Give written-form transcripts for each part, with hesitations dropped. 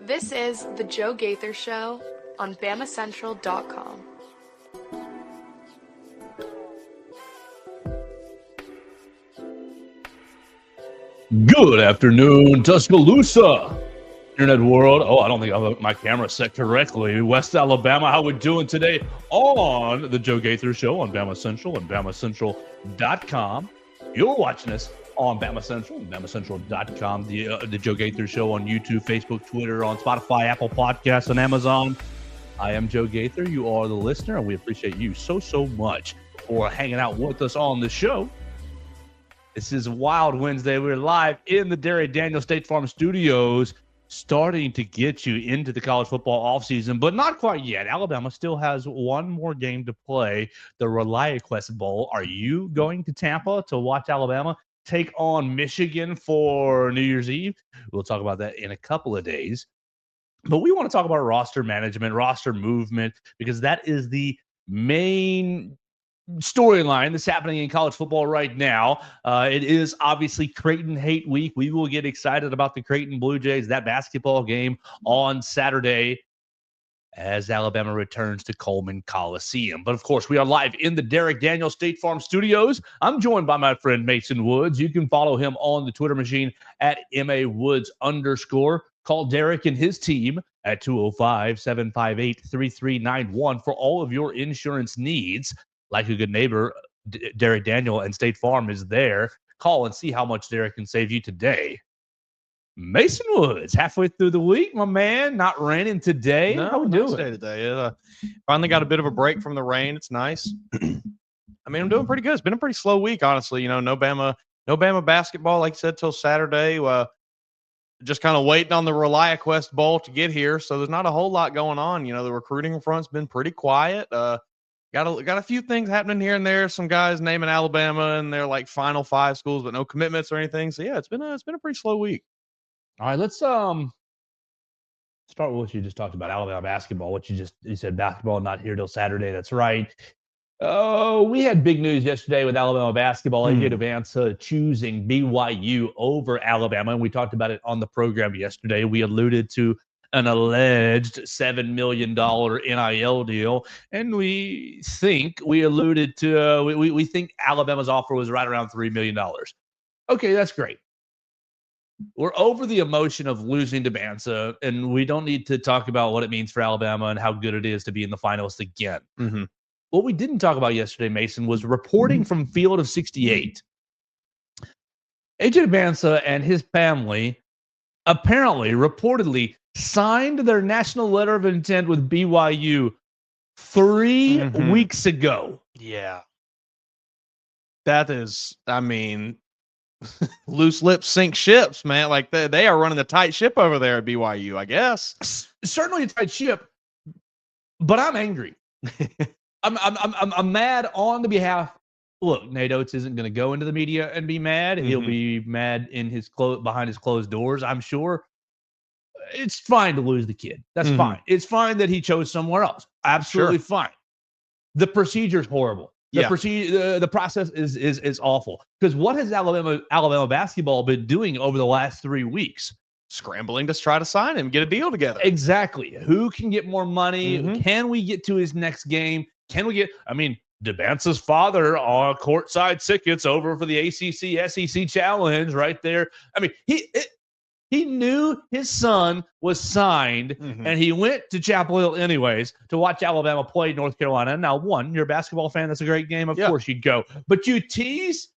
This is the Joe Gaither Show on BamaCentral.com. Good afternoon, Tuscaloosa, internet world. Oh, I don't think I have my camera set correctly. West Alabama, how we doing today on the Joe Gaither Show on Bama Central and BamaCentral.com. You're watching us on Bama Central and BamaCentral.com. The Joe Gaither Show on YouTube, Facebook, Twitter, on Spotify, Apple Podcasts, and Amazon. I am Joe Gaither. You are the listener, and we appreciate you so much for hanging out with us on the show. This is Wild Wednesday. We're live in the Derry Daniel State Farm Studios, starting to get you into the college football offseason, but not quite yet. Alabama still has one more game to play, the ReliaQuest Bowl. Are you going to Tampa to watch Alabama take on Michigan for New Year's Eve? We'll talk about that in a couple of days. But we want to talk about roster management, roster movement, because that is the main storyline that's happening in college football right now. It is obviously Creighton Hate Week. We will get excited about the Creighton Blue Jays, that basketball game on Saturday as Alabama returns to Coleman Coliseum. But of course, we are live in the Derek Daniel State Farm Studios. I'm joined by my friend Mason Woods. You can follow him on the Twitter machine at MAWoods_. Call Derek and his team at 205-758-3391 for all of your insurance needs. Like a good neighbor, Derek Daniel and State Farm is there. Call and see how much Derek can save you today. Mason Woods, halfway through the week, my man. Not raining today. No, how we nice doing day today? Finally got a bit of a break from the rain. It's nice. I mean, I'm doing pretty good. It's been a pretty slow week, honestly. You know, no Bama basketball, like I said, till Saturday. Just kind of waiting on the ReliaQuest Bowl to get here. So there's not a whole lot going on. You know, the recruiting front's been pretty quiet. Got a few things happening here and there. Some guys naming Alabama and they're like Final Five schools, but no commitments or anything. So yeah, it's been a pretty slow week. All right, let's start with what you just talked about, Alabama basketball. You said basketball not here till Saturday. That's right. Oh, we had big news yesterday with Alabama basketball. AJ Dybantsa choosing BYU over Alabama, and we talked about it on the program yesterday. We alluded to an alleged $7 million NIL deal, and we think Alabama's offer was right around $3 million. Okay, that's great. We're over the emotion of losing Dybantsa, and we don't need to talk about what it means for Alabama and how good it is to be in the finals again. Mm-hmm. What we didn't talk about yesterday, Mason, was reporting from Field of 68. AJ Dybantsa and his family reportedly signed their national letter of intent with BYU 3 weeks ago. Yeah. That is, I mean, loose lips sink ships, man. Like they are running a tight ship over there at BYU, I guess. Certainly a tight ship, but I'm angry. I'm mad on the behalf. Look, Nate Oates isn't going to go into the media and be mad. He'll be mad in his behind his closed doors, I'm sure. It's fine to lose the kid. That's fine. It's fine that he chose somewhere else. Absolutely fine. The procedure's horrible. The process is awful. Because what has Alabama basketball been doing over the last 3 weeks? Scrambling to try to sign him, get a deal together. Exactly. Who can get more money? Can we get to his next game? Dybantsa's father on courtside tickets over for the ACC SEC Challenge right there. I mean, he knew his son was signed, and he went to Chapel Hill anyways to watch Alabama play North Carolina. Now, you're a basketball fan. That's a great game. Of course you'd go. But you tease?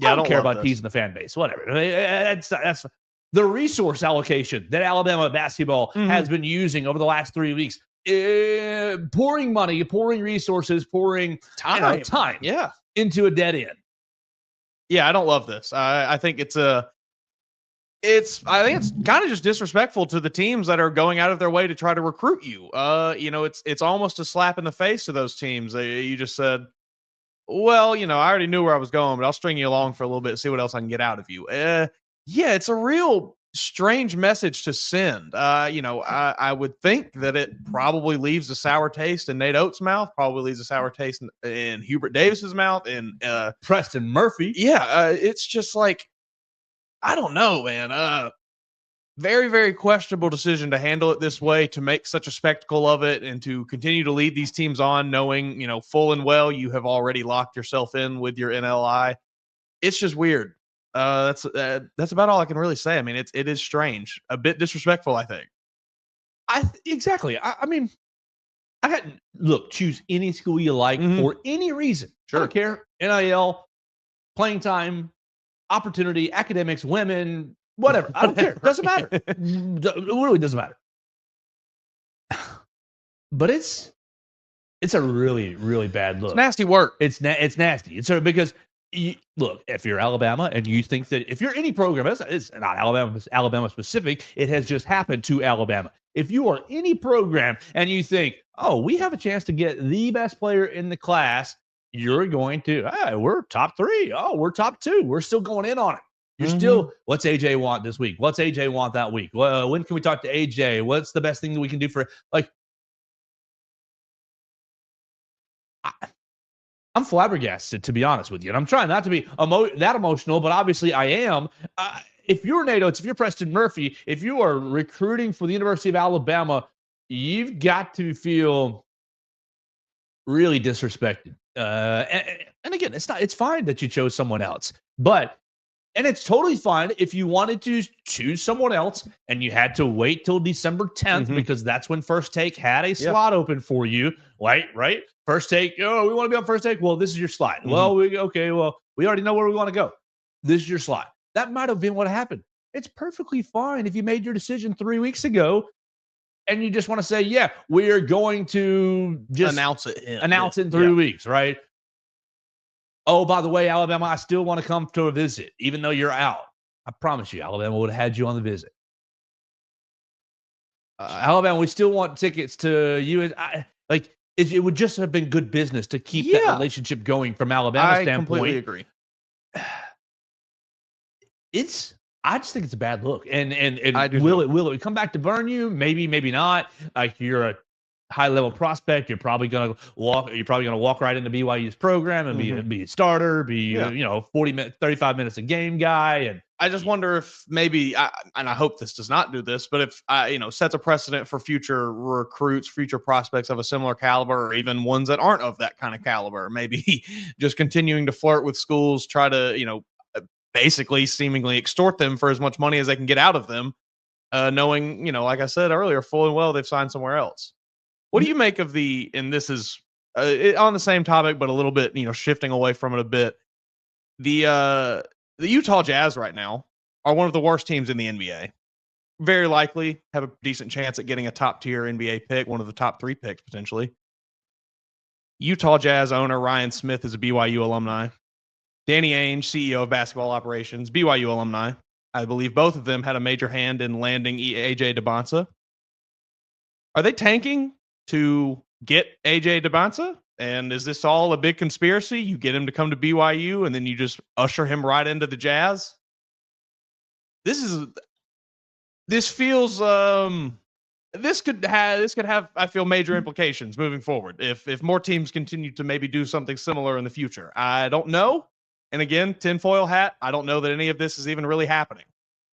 I don't care about teasing the fan base. Whatever. That's the resource allocation that Alabama basketball has been using over the last 3 weeks. Pouring money, pouring resources, pouring time into a dead end. Yeah, I don't love this. I think it's kind of just disrespectful to the teams that are going out of their way to try to recruit you. It's almost a slap in the face to those teams. You just said, well, I already knew where I was going, but I'll string you along for a little bit, see what else I can get out of you. It's a real strange message to send. I would think that it probably leaves a sour taste in Nate Oates' mouth, probably leaves a sour taste in Hubert Davis's mouth, and Preston Murphy. It's just like, I don't know, man. very, very questionable decision to handle it this way, to make such a spectacle of it, and to continue to lead these teams on, knowing, full and well you have already locked yourself in with your NLI. It's just weird. That's about all I can really say. I mean, it is strange, a bit disrespectful, I think. Exactly. I mean, look, choose any school you like for any reason. Sure. I don't care. NIL, playing time, opportunity, academics, women, whatever. I don't care. Doesn't matter. It really doesn't matter. But it's a really, really bad look. It's nasty work. It's nasty. It's because look, if you're Alabama and you think that if you're any program, it's not Alabama specific. It has just happened to Alabama. If you are any program and you think, oh, we have a chance to get the best player in the class, you're going to, we're top 3. Oh, we're top 2. We're still going in on it. You're still, what's AJ want this week? What's AJ want that week? Well, when can we talk to AJ? What's the best thing that we can do for, like, I'm flabbergasted, to be honest with you. And I'm trying not to be that emotional, but obviously I am. If you're Nate Oates, if you're Preston Murphy, if you are recruiting for the University of Alabama, you've got to feel really disrespected. And again, it's fine that you chose someone else, and it's totally fine if you wanted to choose someone else and you had to wait till December 10th because that's when First Take had a slot open for you. Right? First Take, we want to be on First Take. Well, this is your slot. Well, we already know where we want to go. This is your slot. That might have been what happened. It's perfectly fine if you made your decision 3 weeks ago and you just want to say, yeah, we're going to just announce it in 3 weeks, right? Oh, by the way, Alabama, I still want to come to a visit, even though you're out. I promise you, Alabama would have had you on the visit. Alabama, we still want tickets to you. It would just have been good business to keep that relationship going from Alabama's standpoint. I completely agree. I just think it's a bad look. And will it come back to burn you? Maybe, maybe not. Like, you're a high level prospect. You're probably gonna walk right into BYU's program and be a starter, 35 minutes a game guy. And I just wonder if maybe, and I hope this does not do this, but if sets a precedent for future recruits, future prospects of a similar caliber, or even ones that aren't of that kind of caliber, maybe just continuing to flirt with schools, try to basically seemingly extort them for as much money as they can get out of them, knowing, like I said earlier, full and well they've signed somewhere else. What do you make of and this is on the same topic, but a little bit, shifting away from it a bit. The Utah Jazz right now are one of the worst teams in the NBA. Very likely have a decent chance at getting a top tier NBA pick, one of the top 3 picks potentially. Utah Jazz owner Ryan Smith is a BYU alumni. Danny Ainge, CEO of basketball operations, BYU alumni. I believe both of them had a major hand in landing AJ Dybantsa. Are they tanking to get AJ Dybantsa? And is this all a big conspiracy? You get him to come to BYU and then you just usher him right into the Jazz? This feels this could have, I feel, major implications moving forward if more teams continue to maybe do something similar in the future. I don't know. And again, tinfoil hat, I don't know that any of this is even really happening.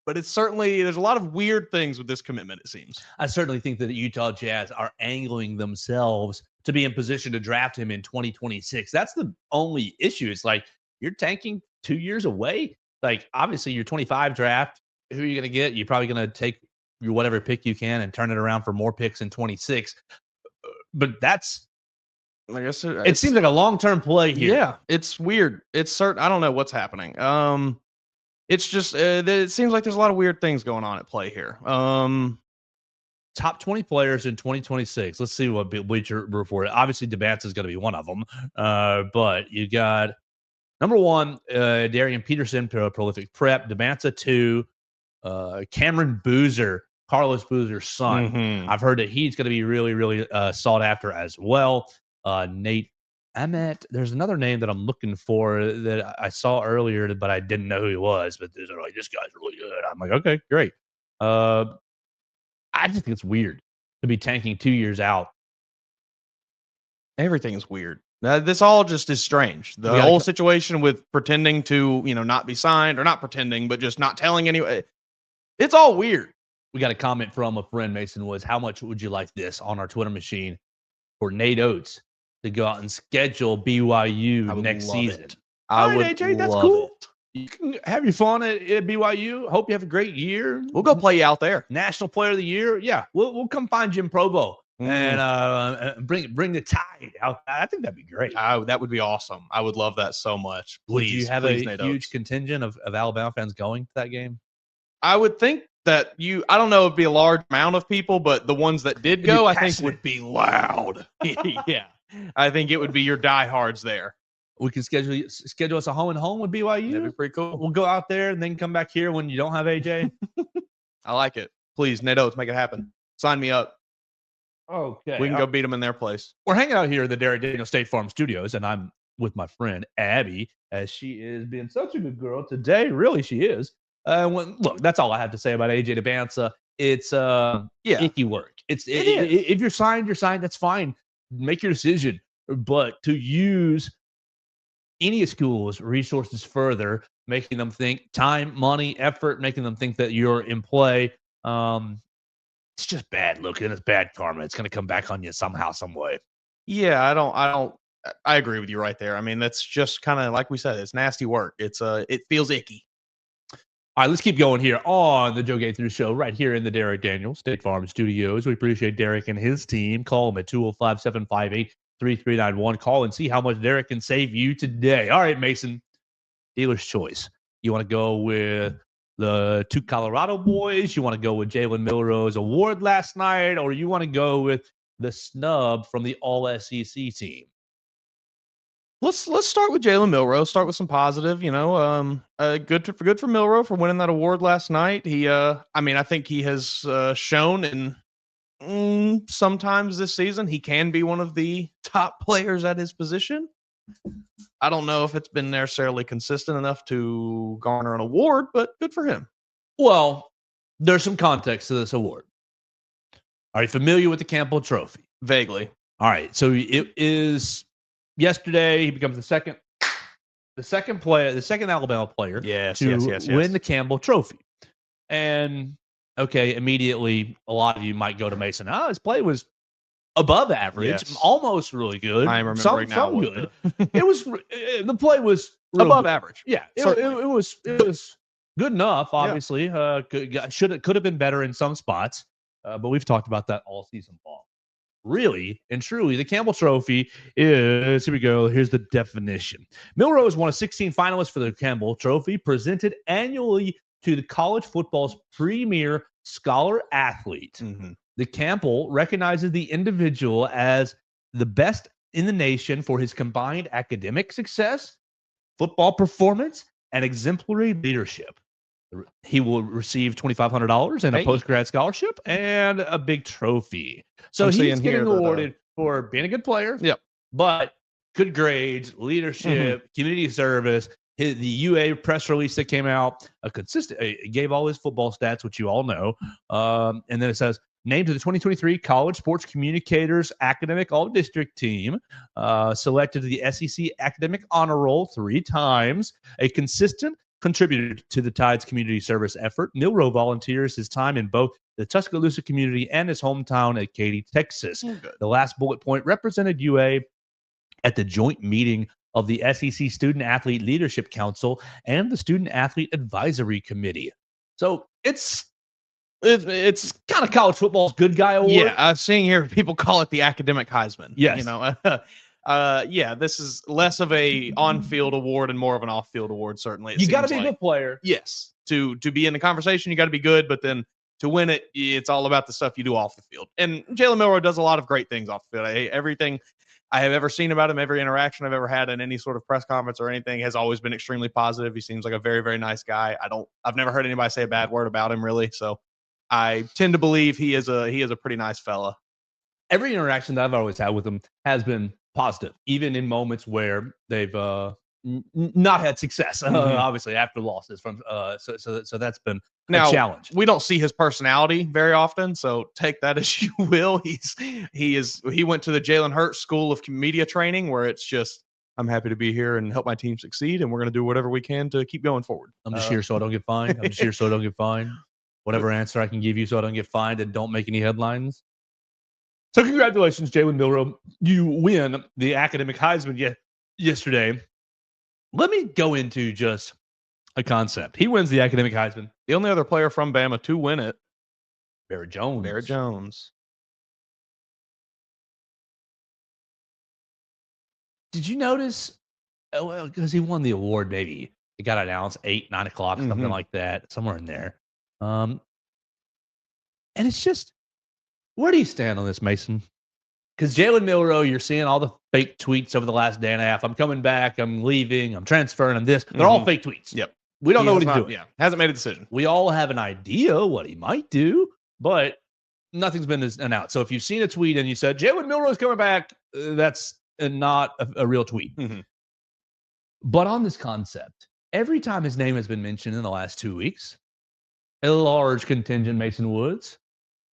But it's certainly, there's a lot of weird things with this commitment, it seems. I certainly think that the Utah Jazz are angling themselves to be in position to draft him in 2026. That's the only issue. It's like, you're tanking 2 years away. Like, obviously, your 25 draft, who are you going to get? You're probably going to take your whatever pick you can and turn it around for more picks in 26. But that's, I guess it seems like a long-term play here. Yeah, it's weird. It's certain. I don't know what's happening. It's just it seems like there's a lot of weird things going on at play here. Top 20 players in 2026. Let's see what Bleacher Report. Obviously, Dybantsa is going to be one of them. But you got number 1, Darian Peterson, prolific prep. Dybantsa 2, Cameron Boozer, Carlos Boozer's son. I've heard that he's going to be really, really sought after as well. Nate Emmett. There's another name that I'm looking for that I saw earlier, but I didn't know who he was. But they're like, this guy's really good. I'm like, okay, great. I just think it's weird to be tanking 2 years out. Everything is weird. This all just is strange. The whole situation with pretending to, not be signed, or not pretending, but just not telling anyway. It's all weird. We got a comment from a friend, Mason Woods. How much would you like this on our Twitter machine for Nate Oates to go out and schedule BYU next season? I All would right, AJ, that's love cool. it. You can have your fun at BYU. Hope you have a great year. We'll go play you out there. National Player of the Year. Yeah, we'll come find Jim Provo and bring the Tide out. I think that'd be great. That would be awesome. I would love that so much. Please, would you have please, a Nate huge Oates. contingent of Alabama fans going to that game? I would think that I don't know if it'd be a large amount of people, but the ones that did go, I think would be loud. Yeah. I think it would be your diehards there. We can schedule us a home and home with BYU. That'd be pretty cool. We'll go out there and then come back here when you don't have AJ. I like it. Please, Nate Oates, make it happen. Sign me up. Okay. We can go beat them in their place. We're hanging out here at the Derek Daniel State Farm Studios, and I'm with my friend Abby, as she is being such a good girl today. Really, she is. Look, that's all I have to say about AJ Dybantsa. It's icky work. If you're signed, you're signed. That's fine. Make your decision. But to use any school's resources further, making them think time, money, effort, making them think that you're in play, it's just bad looking. It's bad karma. It's going to come back on you somehow, some way. Yeah, I agree with you right there. I mean, that's just kind of like we said, it's nasty work. It feels icky. All right, let's keep going here on the Joe Gaither Show right here in the Derek Daniel State Farm Studios. We appreciate Derek and his team. Call him at 205-758-3391. Call and see how much Derek can save you today. All right, Mason, dealer's choice. You want to go with the two Colorado boys? You want to go with Jalen Milroe's award last night? Or you want to go with the snub from the All-SEC team? Let's start with Jalen Milroe. Start with some positive. Good for Milroe for winning that award last night. I think he has shown in sometimes this season he can be one of the top players at his position. I don't know if it's been necessarily consistent enough to garner an award, but good for him. Well, there's some context to this award. Are you familiar with the Campbell Trophy? Vaguely. All right, so it is. Yesterday, he becomes the second Alabama player to win the Campbell Trophy. And okay, immediately a lot of you might go to Mason. His play was above average, almost really good. I am remembering now. Good. It was the play was above average. Yeah, it was good enough. Obviously, could have been better in some spots, but we've talked about that all season long. Really and truly, the Campbell Trophy is, here we go, here's the definition. Milroe is one of 16 finalists for the Campbell Trophy, presented annually to the college football's premier scholar athlete. Mm-hmm. The Campbell recognizes the individual as the best in the nation for his combined academic success, football performance, and exemplary leadership. He will receive $2,500 and a post-grad scholarship and a big trophy. So he's getting awarded for being a good player, but good grades, leadership, community service. The UA press release that came out, gave all his football stats, which you all know. And then it says, named to the 2023 College Sports Communicators Academic All-District Team, selected to the SEC Academic Honor Roll 3 times, a consistent contributor to the Tide's community service effort. Milroe volunteers his time in both the Tuscaloosa community and his hometown at Katy, Texas. The last bullet point represented UA at the joint meeting of the SEC Student Athlete Leadership Council and the Student Athlete Advisory Committee. So it's kind of college football's good guy award. Yeah, I'm seeing here people call it the academic Heisman. Yes. This is less of a on-field award and more of an off-field award, certainly. You got to be a good player. Yes. To be in the conversation, you got to be good, but then to win it, it's all about the stuff you do off the field. And Jalen Milroe does a lot of great things off the field. Everything I have ever seen about him, every interaction I've ever had in any sort of press conference or anything has always been extremely positive. He seems like a very, very nice guy. I've never heard anybody say a bad word about him, really. So I tend to believe he is a pretty nice fella. Every interaction that I've always had with him has been positive, even in moments where they've not had success, obviously after losses from so that's been a challenge. We don't see his personality very often, so take that as you will. He went to the Jalen Hurts School of Media Training, where it's just, I'm happy to be here and help my team succeed, and we're going to do whatever we can to keep going forward. I'm just here so I don't get fined. I'm just here so I don't get fined. whatever answer I can give you so I don't get fined and don't make any headlines. So congratulations, Jalen Milroe. You win the academic Heisman yesterday. Let me go into just a concept. He wins the academic Heisman. The only other player from Bama to win it, Barrett Jones. Barrett Jones. Did you notice? Oh, well, because he won the award, maybe it got announced 8, 9 o'clock, something like that, somewhere in there. And it's just, where do you stand on this, Mason? Because Jalen Milroe, you're seeing all the fake tweets over the last day and a half. I'm coming back. I'm leaving. I'm transferring. I'm this. They're all fake tweets. Yep. We don't know what he's doing. Yeah. Hasn't made a decision. We all have an idea what he might do, but nothing's been announced. So if you've seen a tweet and you said, Jalen Milroe is coming back, that's not a real tweet. But on this concept, every time his name has been mentioned in the last 2 weeks, a large contingent, Mason Woods,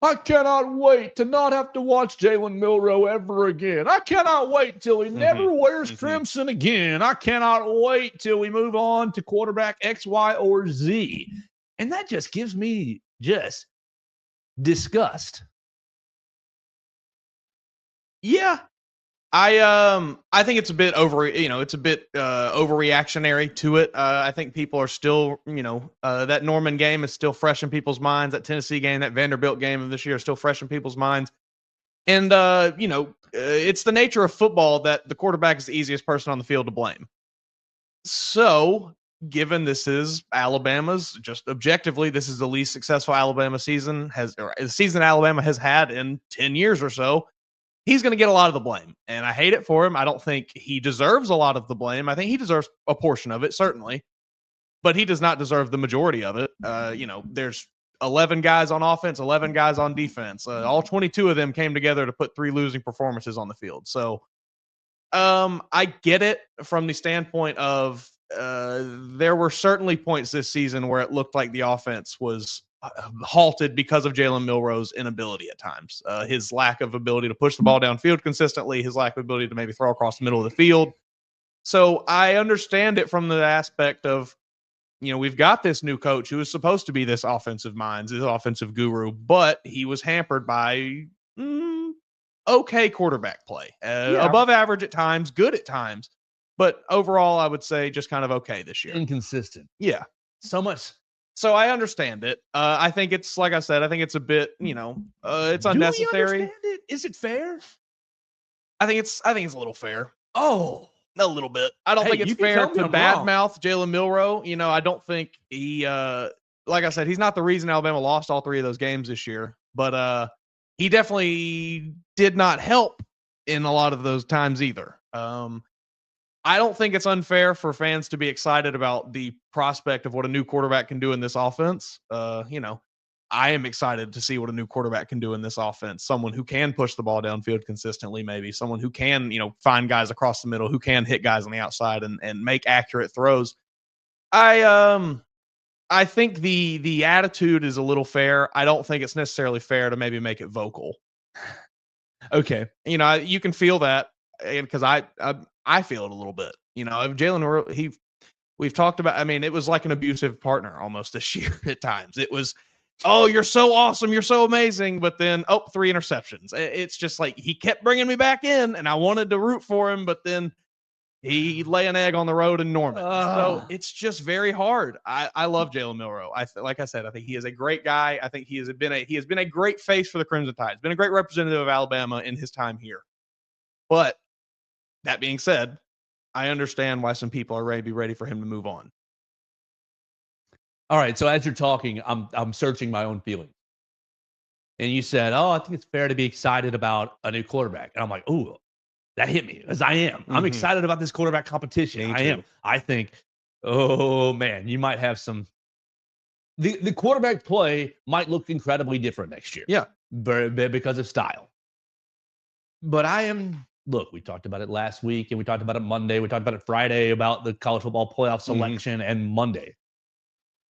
I cannot wait to not have to watch Jalen Milroe ever again. I cannot wait till he never wears crimson again. I cannot wait till we move on to quarterback X, Y, or Z. And that just gives me just disgust. Yeah. I think it's a bit overreactionary to it. I think people are still, that Norman game is still fresh in people's minds. That Tennessee game, that Vanderbilt game of this year is still fresh in people's minds. And, it's the nature of football that the quarterback is the easiest person on the field to blame. So, given this is Alabama's, just objectively, this is the least successful Alabama season, the season Alabama has had in 10 years or so, he's going to get a lot of the blame. And I hate it for him. I don't think he deserves a lot of the blame. I think he deserves a portion of it, certainly. But he does not deserve the majority of it. There's 11 guys on offense, 11 guys on defense. All 22 of them came together to put 3 losing performances on the field. So I get it from the standpoint of there were certainly points this season where it looked like the offense was halted because of Jalen Milroe's inability at times. His lack of ability to push the ball downfield consistently, his lack of ability to maybe throw across the middle of the field. So I understand it from the aspect of, we've got this new coach who is supposed to be this offensive minds, this offensive guru, but he was hampered by okay quarterback play. Above average at times, good at times. But overall, I would say just kind of okay this year. Inconsistent. Yeah. So much. So I understand it. I think it's, like I said, I think it's a bit, it's unnecessary. Do we understand it? Is it fair? I think it's a little fair. Oh, a little bit. I don't think it's fair to badmouth Jalen Milroe. I don't think he, like I said, he's not the reason Alabama lost all 3 of those games this year, but he definitely did not help in a lot of those times either. I don't think it's unfair for fans to be excited about the prospect of what a new quarterback can do in this offense. I am excited to see what a new quarterback can do in this offense. Someone who can push the ball downfield consistently, maybe someone who can, find guys across the middle, who can hit guys on the outside and make accurate throws. I think the attitude is a little fair. I don't think it's necessarily fair to maybe make it vocal. Okay. You can feel that, because I feel it a little bit. Jalen, we've talked about, it was like an abusive partner almost this year at times. It was, oh, you're so awesome, you're so amazing, but then, 3 interceptions. It's just like he kept bringing me back in, and I wanted to root for him, but then he lay an egg on the road in Norman. So it's just very hard. I love Jalen Milroe. Like I said, I think he is a great guy. I think he has been a great face for the Crimson Tide. He's been a great representative of Alabama in his time here. But that being said, I understand why some people are ready for him to move on. All right. So as you're talking, I'm searching my own feelings. And you said, I think it's fair to be excited about a new quarterback. And I'm like, ooh, that hit me, as I am. I'm excited about this quarterback competition. I am. I think, oh man, you might have some. The quarterback play might look incredibly different next year. Yeah. Because of style. But look, we talked about it last week, and we talked about it Monday. We talked about it Friday about the college football playoff selection, and Monday.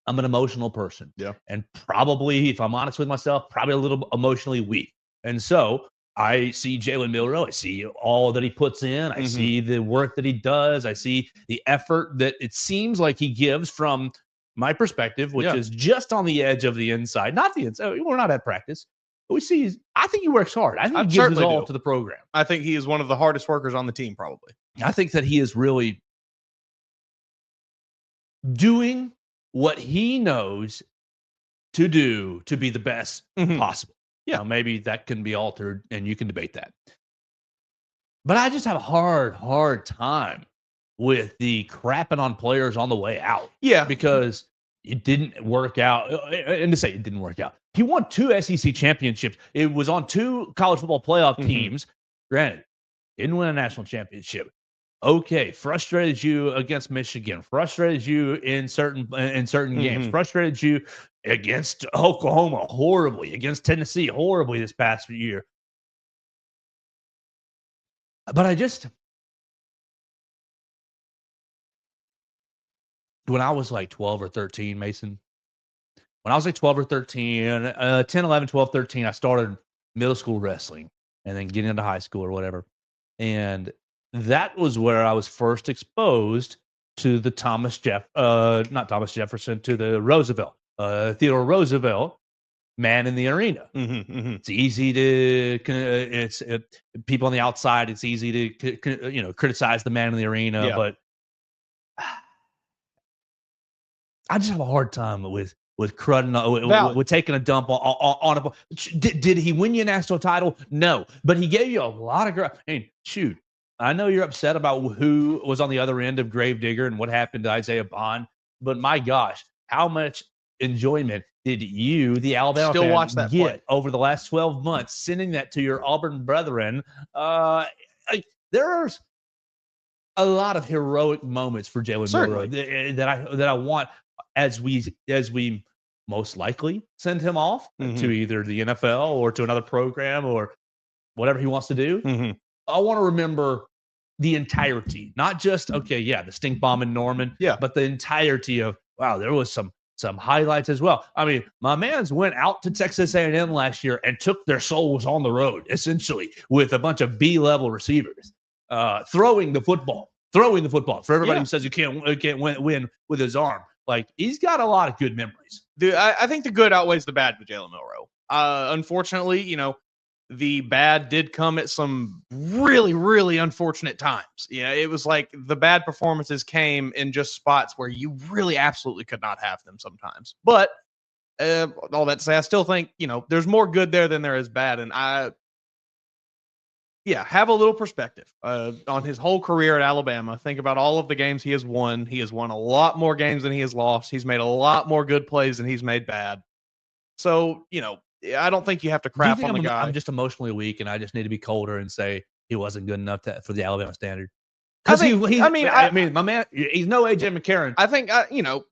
I'm an emotional person. Yeah. And probably, if I'm honest with myself, probably a little emotionally weak. And so I see Jalen Milroe. I see all that he puts in. I see the work that he does. I see the effort that it seems like he gives from my perspective, which Yeah. is just on the edge of the inside, not the inside. We're not at practice. But we see, I think he works hard. I think I he gives his certainly all do. to the program. I think he is one of the hardest workers on the team, probably. I think that he is really doing what he knows to do to be the best possible. Yeah. Now, maybe that can be altered, and you can debate that. But I just have a hard time with the crapping on players on the way out. Yeah. Because it didn't work out. And to say it didn't work out. He won 2 SEC championships. It was on 2 college football playoff teams. Granted, didn't win a national championship. Okay, frustrated you against Michigan, frustrated you in certain games, frustrated you against Oklahoma horribly, against Tennessee horribly this past year. But when I was like 12 or 13, Mason, when I was like 12 or 13, 10, 11, 12, 13, I started middle school wrestling and then getting into high school or whatever. And that was where I was first exposed to the not Thomas Jefferson, to the Roosevelt, Theodore Roosevelt, man in the arena. It's easy to, people on the outside, it's easy to, criticize the man in the arena, but I just have a hard time with crudding, with taking a dump on a. Did he win you a national title? No, but he gave you a lot of. Shoot, I know you're upset about who was on the other end of Gravedigger and what happened to Isaiah Bond, but my gosh, how much enjoyment did you, the Alabama Still fan, watch that get play over the last 12 months, sending that to your Auburn brethren? There's a lot of heroic moments for Jalen Milroe that I want as we most likely send him off to either the NFL or to another program or whatever he wants to do. I want to remember the entirety, not just the stink bomb in Norman, but the entirety of wow, there was some highlights as well. I mean, my mans went out to Texas A&M last year and took their souls on the road, essentially, with a bunch of B-level receivers, throwing the football for everybody who says you can't win with his arm. Like, he's got a lot of good memories. Dude, I think the good outweighs the bad with Jalen Milroe. Unfortunately, the bad did come at some really, really unfortunate times. It was like the bad performances came in just spots where you really absolutely could not have them sometimes. But all that to say, I still think, there's more good there than there is bad. And have a little perspective on his whole career at Alabama. Think about all of the games he has won. He has won a lot more games than he has lost. He's made a lot more good plays than he's made bad. So, I don't think you have to crap on the guy. I'm just emotionally weak, and I just need to be colder and say he wasn't good enough for the Alabama standard. Because my man, he's no AJ McCarron. I think,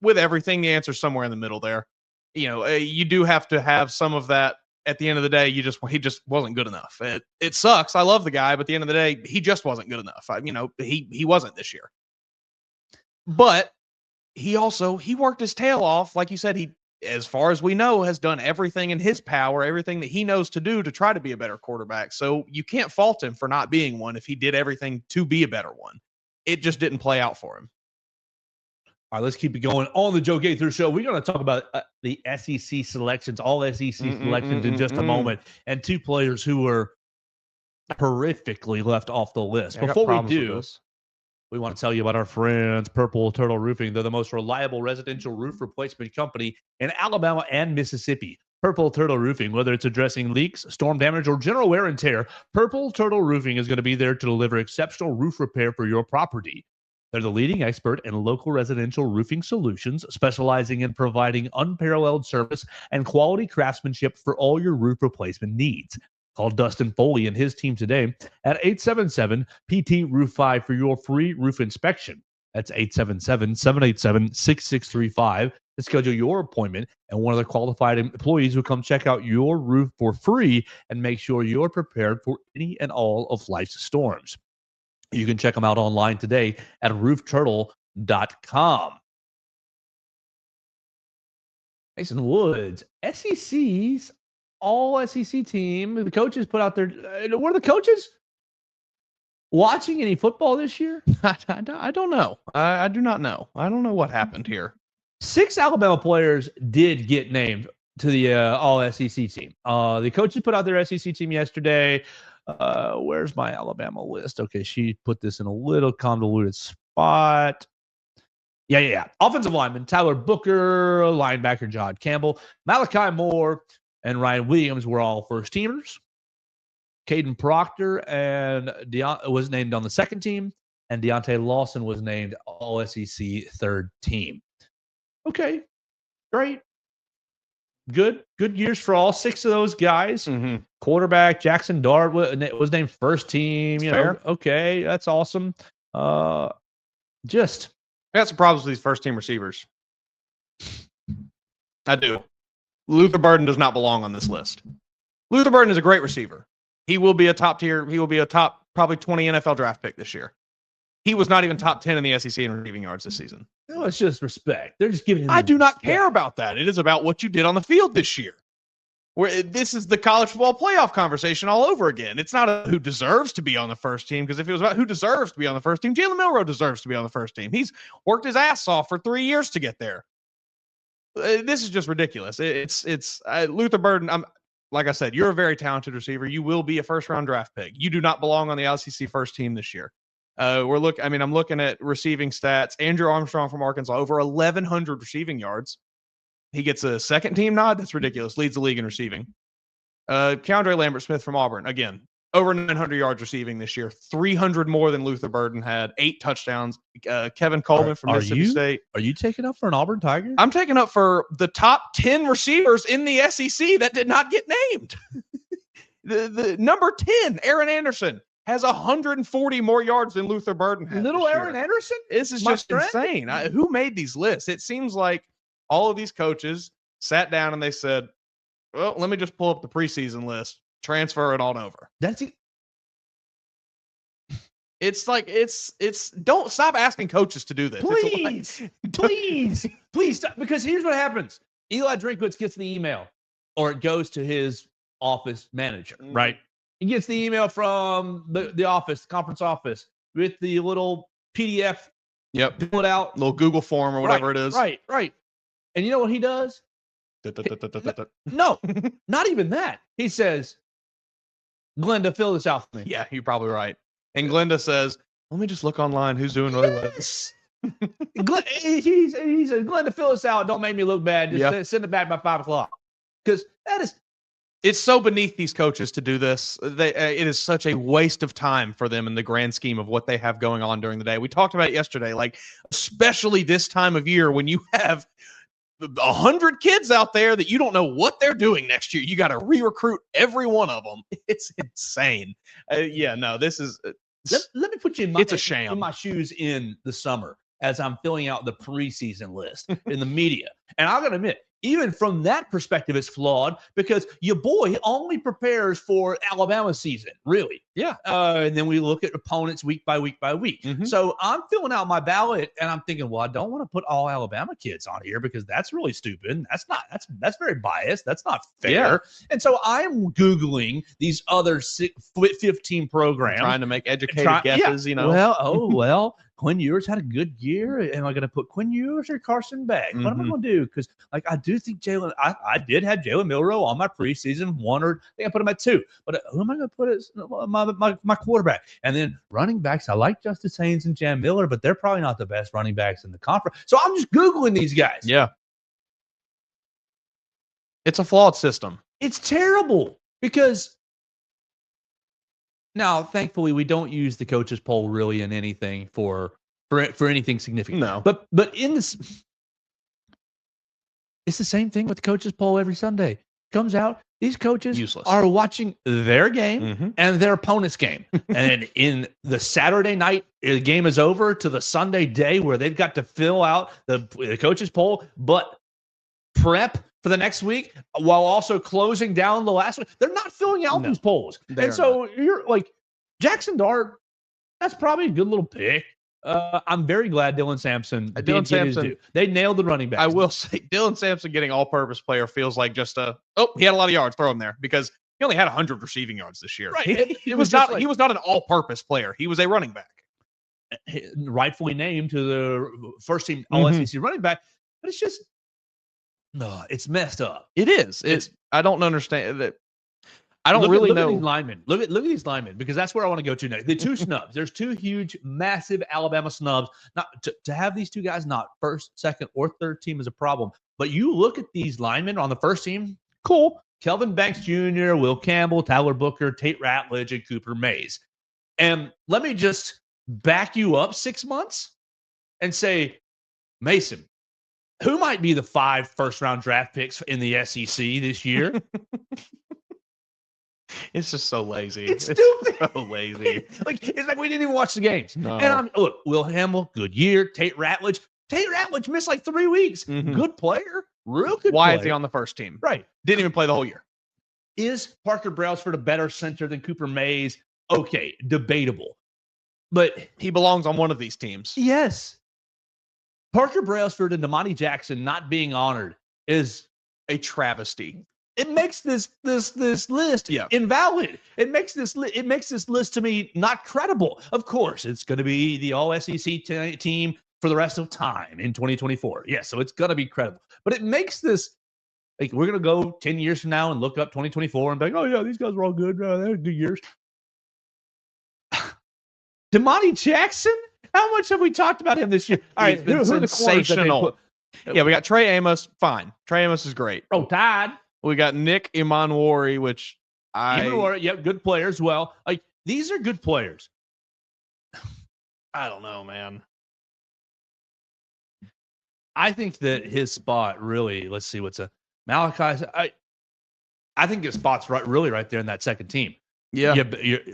with everything, the answer's somewhere in the middle there. You do have to have some of that. At the end of the day, he just wasn't good enough. It sucks. I love the guy, but at the end of the day, he just wasn't good enough. He wasn't this year. But he worked his tail off. Like you said, he, as far as we know, has done everything in his power, everything that he knows to do to try to be a better quarterback. So you can't fault him for not being one if he did everything to be a better one. It just didn't play out for him. All right, let's keep it going on the Joe Gaither Show. We're going to talk about the SEC selections, all SEC selections in just a moment, and 2 players who were horrifically left off the list. Before we do, we want to tell you about our friends, Purple Turtle Roofing. They're the most reliable residential roof replacement company in Alabama and Mississippi. Purple Turtle Roofing, whether it's addressing leaks, storm damage, or general wear and tear, Purple Turtle Roofing is going to be there to deliver exceptional roof repair for your property. They're the leading expert in local residential roofing solutions, specializing in providing unparalleled service and quality craftsmanship for all your roof replacement needs. Call Dustin Foley and his team today at 877-PT-ROOF-5 for your free roof inspection. That's 877-787-6635 to schedule your appointment, and one of the qualified employees will come check out your roof for free and make sure you're prepared for any and all of life's storms. You can check them out online today at roofturtle.com. Mason Woods, SEC's all SEC team. The coaches put out their. Were the coaches watching any football this year? I don't know. I do not know. I don't know what happened here. 6 Alabama players did get named to the All-SEC team. The coaches put out their SEC team yesterday. Where's my Alabama list? Okay, she put this in a little convoluted spot. Yeah. Offensive lineman Tyler Booker, linebacker John Campbell, Malachi Moore, and Ryan Williams were all first-teamers. Caden Proctor and was named on the second team, and Deontay Lawson was named All-SEC third team. Okay, great. Good years for all 6 of those guys. Mm-hmm. Quarterback Jackson Dart was named first team. Fair. Okay, that's awesome. I got some problems with these first team receivers. I do. Luther Burden does not belong on this list. Luther Burden is a great receiver. He will be a top tier. He will be a top probably 20 NFL draft pick this year. He was not even top 10 in the SEC in receiving yards this season. No, it's just respect. They're just giving him. I do not respect. care about that. It is about what you did on the field this year. Where this is the college football playoff conversation all over again. It's not who deserves to be on the first team, because if it was about who deserves to be on the first team, Jalen Milroe deserves to be on the first team. He's worked his ass off for 3 years to get there. This is just ridiculous. It's Luther Burden. Like I said, you're a very talented receiver. You will be a first-round draft pick. You do not belong on the LCC first team this year. I'm looking at receiving stats. Andrew Armstrong from Arkansas, over 1,100 receiving yards. He gets a second team nod. That's ridiculous. Leads the league in receiving. Keandre Lambert-Smith from Auburn, again, over 900 yards receiving this year. 300 more than Luther Burden had. 8 touchdowns. Kevin Coleman from Mississippi State. Are you taking up for an Auburn Tiger? I'm taking up for the top 10 receivers in the SEC that did not get named. the number 10, Aaron Anderson, has 140 more yards than Luther Burden had. Little Aaron Anderson? This is just insane. Who made these lists? It seems like all of these coaches sat down and they said, well, let me just pull up the preseason list, transfer it on over. That's it. It's like, don't stop asking coaches to do this. Please stop. Because here's what happens. Eli Drinkwitz gets the email, or it goes to his office manager, right? He gets the email from the office, the conference office, with the little PDF. Yep. Pull it out. Little Google form or whatever it is. Right. And you know what he does? No, not even that. He says, Glenda, fill this out for me. Yeah, you're probably right. And Glenda says, let me just look online. Who's doing really well? He says, Glenda, fill this out. Don't make me look bad. Just send it back by 5 o'clock. Because it's so beneath these coaches to do this. It is such a waste of time for them in the grand scheme of what they have going on during the day. We talked about it yesterday, like, especially this time of year when you have 100 kids out there that you don't know what they're doing next year. You got to re-recruit every one of them. It's insane. This is. Let me put you it's a sham. In my shoes in the summer as I'm filling out the preseason list in the media. And I got to admit, even from that perspective, it's flawed because your boy only prepares for Alabama season, really. Yeah. And then we look at opponents week by week by week. Mm-hmm. So I'm filling out my ballot and I'm thinking, well, I don't want to put all Alabama kids on here because that's really stupid. That's very biased. That's not fair. Yeah. And so I'm Googling these other 15 programs. Trying to make educated guesses, Well, Quinn Ewers had a good year. Am I going to put Quinn Ewers or Carson Beck? What am I going to do? Because I do think Jalen. I did have Jalen Milroe on my preseason one, or I think I put him at 2. But who am I going to put as my quarterback? And then running backs. I like Justice Haynes and Jan Miller, but they're probably not the best running backs in the conference. So I'm just Googling these guys. Yeah, it's a flawed system. It's terrible because. Now, thankfully, we don't use the coaches poll really in anything for anything significant. No, but in this, it's the same thing with the coaches poll every Sunday. Comes out, these coaches are watching their game and their opponent's game, and in the Saturday night the game is over to the Sunday day where they've got to fill out the coaches poll, but prep for the next week while also closing down the last week. They're not filling out these polls. And so you're like, Jackson Dart, that's probably a good little pick. I'm very glad Dylan Sampson did get his due. They nailed the running back. I will say Dylan Sampson getting all-purpose player feels like just he had a lot of yards, throw him there, because he only had 100 receiving yards this year. Right. He was not an all-purpose player. He was a running back. Rightfully named to the first team All-SEC running back. But it's just, no, it's messed up. It is. I don't understand that. I don't look really at know. These linemen. Look at these linemen, because that's where I want to go to next. The two snubs. There's two huge, massive Alabama snubs. Not to have these two guys not first, second, or third team is a problem. But you look at these linemen on the first team. Cool. Kelvin Banks Jr., Will Campbell, Tyler Booker, Tate Ratledge, and Cooper Mays. And let me just back you up 6 months and say, Mason, who might be the 5 first-round draft picks in the SEC this year? It's just so lazy. It's stupid. So lazy. It's like we didn't even watch the games. No. And look, Will Campbell, good year. Tate Ratledge missed like 3 weeks. Mhm. Good player. Real good Why player. is he on the first team? Right. Didn't even play the whole year. Is Parker Brailsford a better center than Cooper Mays? Okay, debatable. But He belongs on one of these teams. yes, Parker Brailsford and Damani Jackson not being honored is A travesty. it makes this list invalid. It makes this list to me not credible. Of course, it's going to be the all SEC team for the rest of time in 2024. Yes, so it's going to be credible. But it makes this like we're going to go 10 years from now and look up 2024 and be like, oh yeah, these guys were all good. They had good years. Damani Jackson? How much have we talked about him this year? All right, He's been who are the corners that they sensational. put- Yeah, we got Trey Amos. Fine. Trey Amos is great. Oh, Todd. We got Nick Imanwari, which Yep, good player as well. Like these are good players. I don't know, man. I think that his spot really. Let's see what's a Malachi. I think his spot's really right there in that second team. Yeah.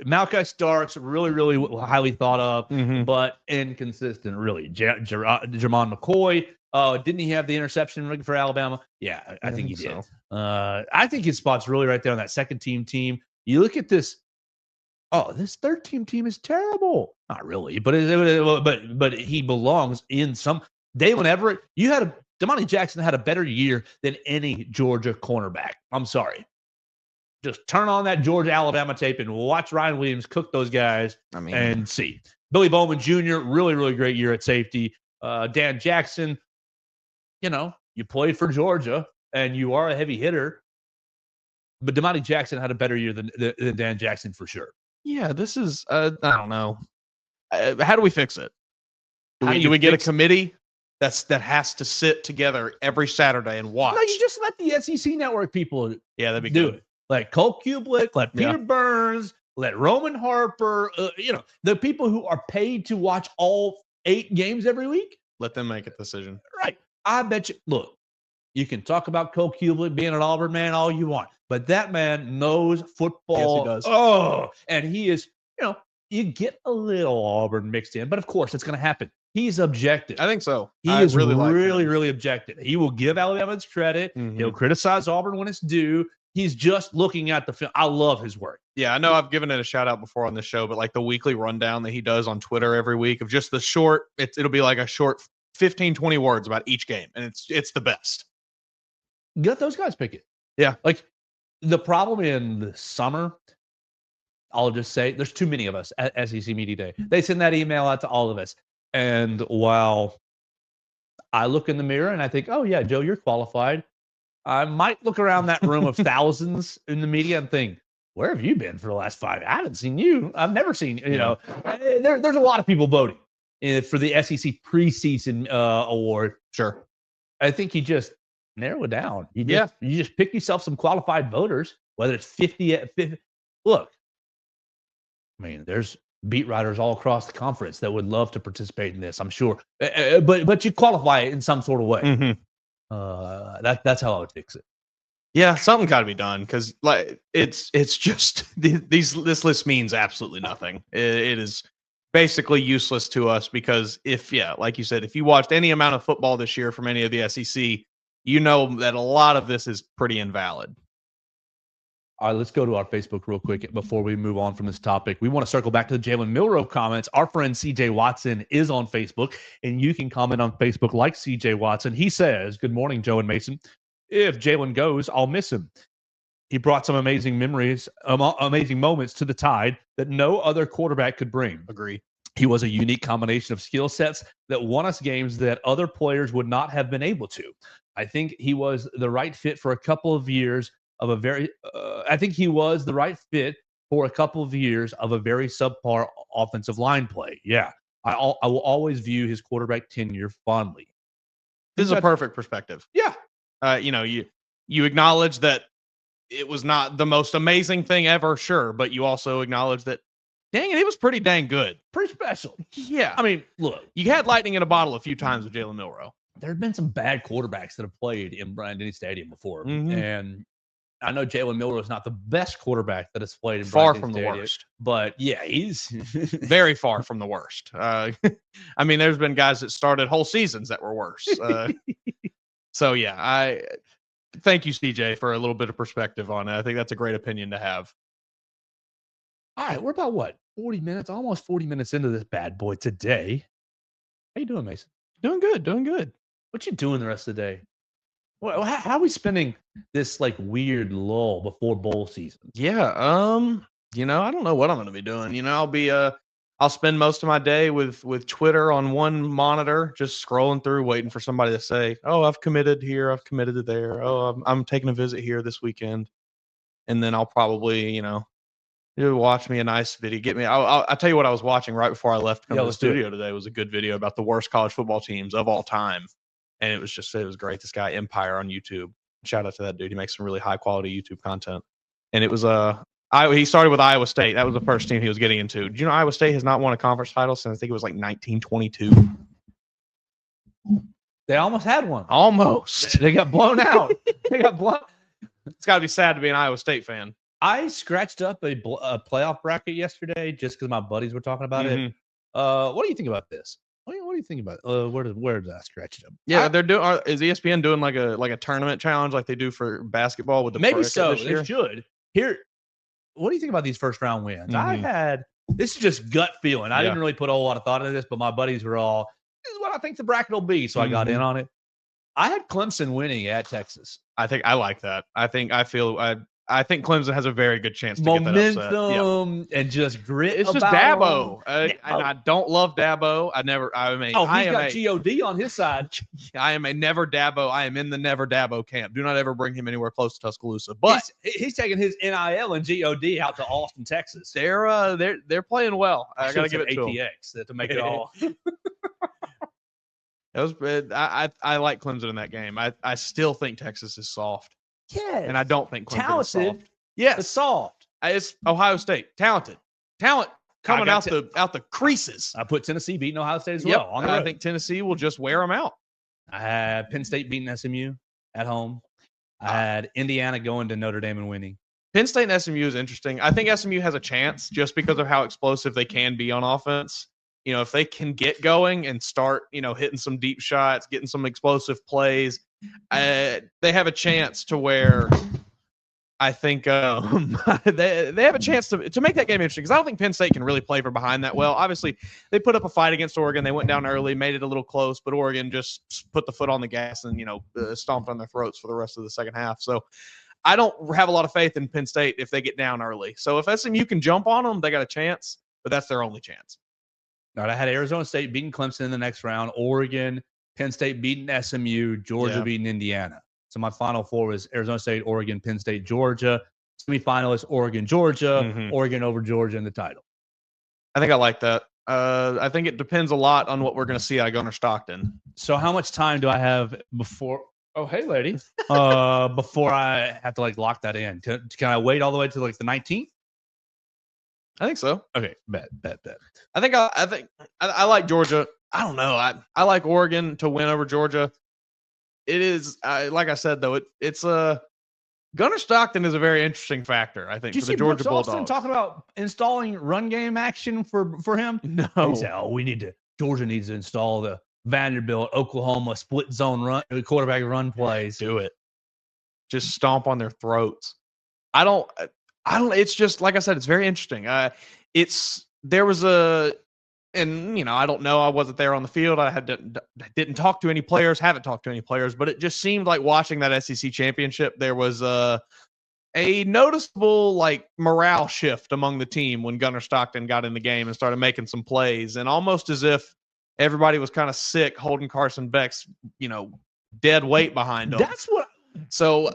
Malachi Starks really, really highly thought of, Mhm. but inconsistent. Really, Jermon McCoy. Didn't he have the interception for Alabama? Yeah, I think he did. so. I think his spot's really right there on that second team. You look at this. Oh, this third team is terrible. Not really, but he belongs in some. Dalen Everett, Damani Jackson had a better year than any Georgia cornerback. I'm sorry. Just turn on that Georgia Alabama tape and watch Ryan Williams cook those guys and see. Billy Bowman Jr., really, really great year at safety. Dan Jackson, you played for Georgia and you are a heavy hitter. But Damani Jackson had a better year than Dan Jackson for sure. Yeah, this is, I don't know. How do we fix it? Do we get a fix- committee that has to sit together every Saturday and watch? No, you just let the SEC network people that'd be do good. it. Like Cole Kubelik, let Peter Yeah. Burns, let Roman Harper, the people who are paid to watch all 8 games every week. Let them make a decision. Right. I bet you, look, you can talk about Cole Kubelik being an Auburn man all you want, but that man knows football. Yes, he does. Oh, and he is, you get a little Auburn mixed in, but of course it's going to happen. He's objective. I think so. He I is really like him. really objective. He will give Alabama its credit. Mhm. He'll criticize Auburn when it's due. He's just looking at the film. I love his work. Yeah, I know I've given it a shout out before on this show, but like the weekly rundown that he does on Twitter every week of just the short, it'll be like a short 15, 20 words about each game. And it's the best. Let those guys pick it. Yeah. Like the problem in the summer, I'll just say there's too many of us at SEC Media Day. They send that email out to all of us. And while I look in the mirror and I think, oh yeah, Joe, you're qualified. I might look around that room of thousands in the media and think, where have you been for the last 5? I haven't seen you. I've never seen, there's a lot of people voting for the SEC preseason award. Sure. I think you just narrow it down. You just pick yourself some qualified voters, whether it's 50. Look, I mean, there's beat writers all across the conference that would love to participate in this, I'm sure. But you qualify it in some sort of way. Mm-hmm. That's how I would fix it. Yeah, something got to be done because like it's just this list means absolutely nothing. It is basically useless to us because like you said, if you watched any amount of football this year from any of the SEC, you know that a lot of this is pretty invalid. All right, let's go to our Facebook real quick before we move on from this topic. We want to circle back to the Jalen Milroe comments. Our friend CJ Watson is on Facebook, and you can comment on Facebook like CJ Watson. He says, good morning, Joe and Mason. If Jalen goes, I'll miss him. He brought some amazing memories, amazing moments to the Tide that no other quarterback could bring. Agree. He was a unique combination of skill sets that won us games that other players would not have been able to. I think he was the right fit for a couple of years of a very I think he was the right fit for a couple of years of a very subpar offensive line play. Yeah. I will always view his quarterback tenure fondly. This is a perfect perspective. Yeah. You acknowledge that it was not the most amazing thing ever, sure, but you also acknowledge that, dang it was pretty dang good. Pretty special. Yeah. I mean, look. You had lightning in a bottle a few times with Jalen Milroe. There have been some bad quarterbacks that have played in Bryant-Denny Stadium before. Mm-hmm. And I know Jalen Milroe is not the best quarterback that has played in far Bryant-Denny from the Stadium, worst. But yeah, he's very far from the worst. I mean, there's been guys that started whole seasons that were worse. So yeah, I thank you, CJ, for a little bit of perspective on it. I think that's a great opinion to have. All right, we're about what, 40 minutes, almost 40 minutes into this bad boy today. How you doing, Mason? Doing good. What you doing the rest of the day? Well, how are we spending this like weird lull before bowl season? Yeah, I don't know what I'm going to be doing. I'll spend most of my day with Twitter on one monitor, just scrolling through, waiting for somebody to say, "Oh, I've committed here, I've committed to there. Oh, I'm taking a visit here this weekend," and then I'll probably, watch me a nice video. I'll tell you what I was watching right before I left to the studio today was a good video about the worst college football teams of all time. And it was great. This guy, Empire on YouTube. Shout out to that dude. He makes some really high quality YouTube content. And it was he started with Iowa State. That was the first team he was getting into. Do you know Iowa State has not won a conference title since I think it was like 1922? They almost had one. Almost. They got blown out. It's got to be sad to be an Iowa State fan. I scratched up a playoff bracket yesterday just because my buddies were talking about it. What do you think about this? What do you think about where did I scratch it up? Yeah, they're doing. Is ESPN doing like a tournament challenge like they do for basketball with the maybe so? They should. Here, what do you think about these first round wins? This is just gut feeling. I didn't really put a whole lot of thought into this, but my buddies were all, "This is what I think the bracket will be," so I got in on it. I had Clemson winning at Texas. I think I like that. I think Clemson has a very good chance to get that upset. Momentum and just grit. It's just Dabo. And I don't love Dabo. He's got G-O-D on his side. I am a never Dabo. I am in the never Dabo camp. Do not ever bring him anywhere close to Tuscaloosa. But he's taking his NIL and G-O-D out to Austin, Texas. They're playing well. I got to give it to ATX to make it all. It was. I like Clemson in that game. I still think Texas is soft. Yeah, and I don't think Clemson is soft. Yes, it's soft. It's Ohio State. Talent coming out the creases. I put Tennessee beating Ohio State as well. I think Tennessee will just wear them out. I had Penn State beating SMU at home. I had Indiana going to Notre Dame and winning. Penn State and SMU is interesting. I think SMU has a chance just because of how explosive they can be on offense. If they can get going and start, hitting some deep shots, getting some explosive plays, they have a chance to where I think they have a chance to make that game interesting because I don't think Penn State can really play from behind that well. Obviously, they put up a fight against Oregon. They went down early, made it a little close, but Oregon just put the foot on the gas and, stomped on their throats for the rest of the second half. So I don't have a lot of faith in Penn State if they get down early. So if SMU can jump on them, they got a chance, but that's their only chance. All right, I had Arizona State beating Clemson in the next round, Oregon, Penn State beating SMU, Georgia beating Indiana. So my final four was Arizona State, Oregon, Penn State, Georgia. Semifinalists, Oregon, Georgia, Oregon over Georgia in the title. I think I like that. I think it depends a lot on what we're going to see out of Gunnar Stockton. So how much time do I have before – oh, hey, lady. Before I have to, lock that in? Can I wait all the way to, the 19th? I think so. Okay, bet. I think I like Georgia. I don't know. I like Oregon to win over Georgia. It is like I said though. It's Gunnar Stockton is a very interesting factor. I think for the Georgia Bulldogs. Talking about installing run game action for him. No, he said, Georgia needs to install the Vanderbilt, Oklahoma split zone run quarterback run plays. Do it. Just stomp on their throats. I don't. It's just like I said. It's very interesting. I don't know. I wasn't there on the field. I didn't talk to any players. Haven't talked to any players. But it just seemed like watching that SEC championship. There was a noticeable like morale shift among the team when Gunnar Stockton got in the game and started making some plays, and almost as if everybody was kind of sick holding Carson Beck's, dead weight behind him. That's what. So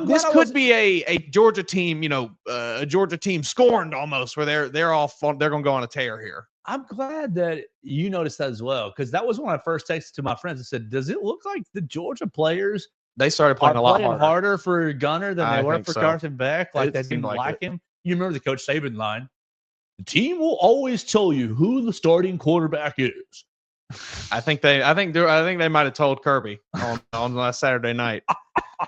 this could be a Georgia team, a Georgia team scorned almost, where they're going to go on a tear here. I'm glad that you noticed that as well, because that was when I first texted to my friends and said, "Does it look like the Georgia players they started playing a lot harder for Gunnar than they were for Carson Beck? Like they didn't like him." You remember the Coach Saban line? The team will always tell you who the starting quarterback is. I think they might have told Kirby on last Saturday night.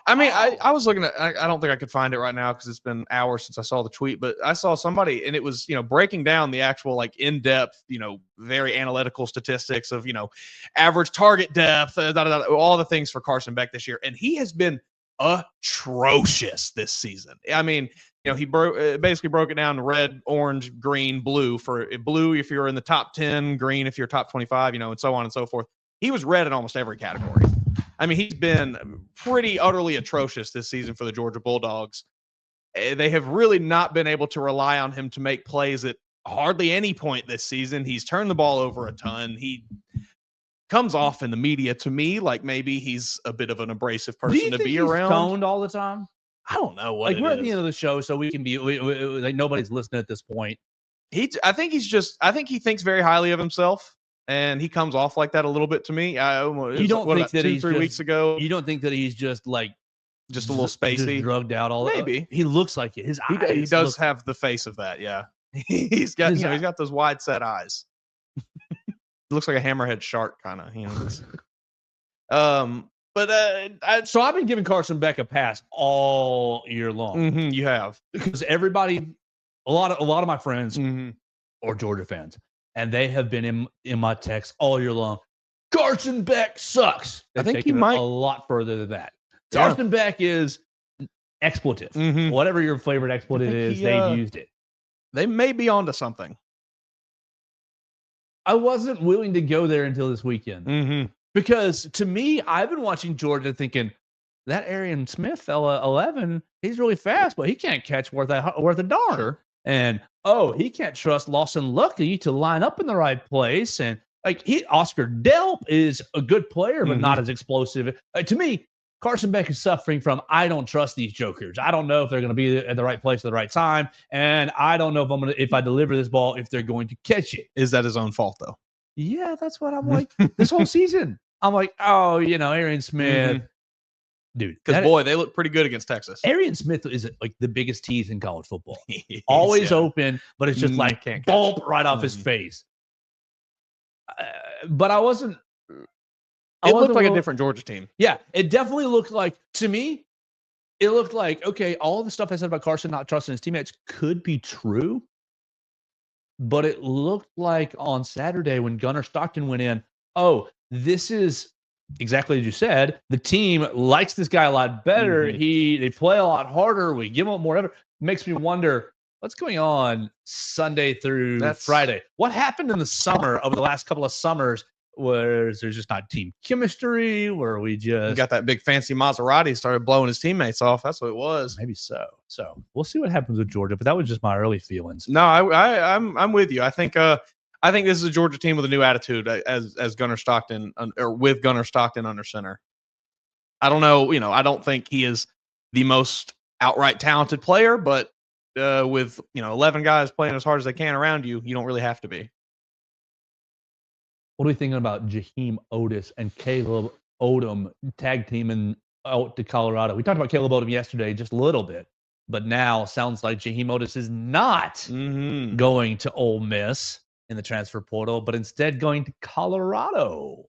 I mean, I was looking at, I don't think I could find it right now because it's been hours since I saw the tweet, but I saw somebody, and it was, breaking down the actual, like, in-depth, very analytical statistics of, average target depth, all the things for Carson Beck this year. And he has been atrocious this season. I mean, he basically broke it down to red, orange, green, blue. For blue if you're in the top 10, green if you're top 25, and so on and so forth. He was red in almost every category. I mean, he's been pretty utterly atrocious this season for the Georgia Bulldogs. They have really not been able to rely on him to make plays at hardly any point this season. He's turned the ball over a ton. He comes off in the media to me like maybe he's a bit of an abrasive person to be around. Stoned all the time? I don't know what. Like, we're at the end of the show, so we can be like nobody's listening at this point. I think he thinks very highly of himself. And he comes off like that a little bit to me. You don't think that 2-3 weeks ago? You don't think that he's just a little spacey, just drugged out? Maybe he looks like it. His eyes. He does have the face of that. Yeah, he's got he's got those wide set eyes. He looks like a hammerhead shark, kind of. So I've been giving Carson Beck a pass all year long. Mm-hmm, you have, because everybody, a lot of my friends are Georgia fans. And they have been in my text all year long. Carson Beck sucks. I think he might a lot further than that. Yeah. Carson Beck is expletive. Mm-hmm. Whatever your favorite expletive is, they've used it. They may be onto something. I wasn't willing to go there until this weekend. Because to me, I've been watching Georgia thinking, that Arian Smith fella, 11, he's really fast, but he can't catch worth a darn. Sure. And he can't trust Lawson Lucky to line up in the right place. And Oscar Delp is a good player, but not as explosive. To me, Carson Beck is suffering from, I don't trust these jokers. I don't know if they're going to be at the right place at the right time. And I don't know if I deliver this ball, if they're going to catch it. Is that his own fault, though? Yeah, that's what I'm like this whole season. I'm like, Arian Smith. Dude, because they look pretty good against Texas. Arian Smith is like the biggest tease in college football. Always open, but it's just like bump right off his face. But I wasn't. It looked like a different Georgia team. Yeah, it definitely looked like, to me, it looked like, okay, all the stuff I said about Carson not trusting his teammates could be true. But it looked like on Saturday when Gunnar Stockton went in, this is exactly as you said. The team likes this guy a lot better. They play a lot harder. We give him more effort. Makes me wonder what's going on Sunday through Friday. What happened in the summer over the last couple of summers where there's just not team chemistry, where we got that big fancy Maserati started blowing his teammates off. That's what it was. Maybe so. So we'll see what happens with Georgia, but that was just my early feelings. No, I'm with you. I think this is a Georgia team with a new attitude as Gunnar Stockton or with Gunnar Stockton under center. I don't know. I don't think he is the most outright talented player, but with 11 guys playing as hard as they can around you, you don't really have to be. What are we thinking about Jaheim Otis and Caleb Odom tag teaming out to Colorado? We talked about Caleb Odom yesterday just a little bit, but now sounds like Jaheim Otis is not going to Ole Miss in the transfer portal, but instead going to Colorado.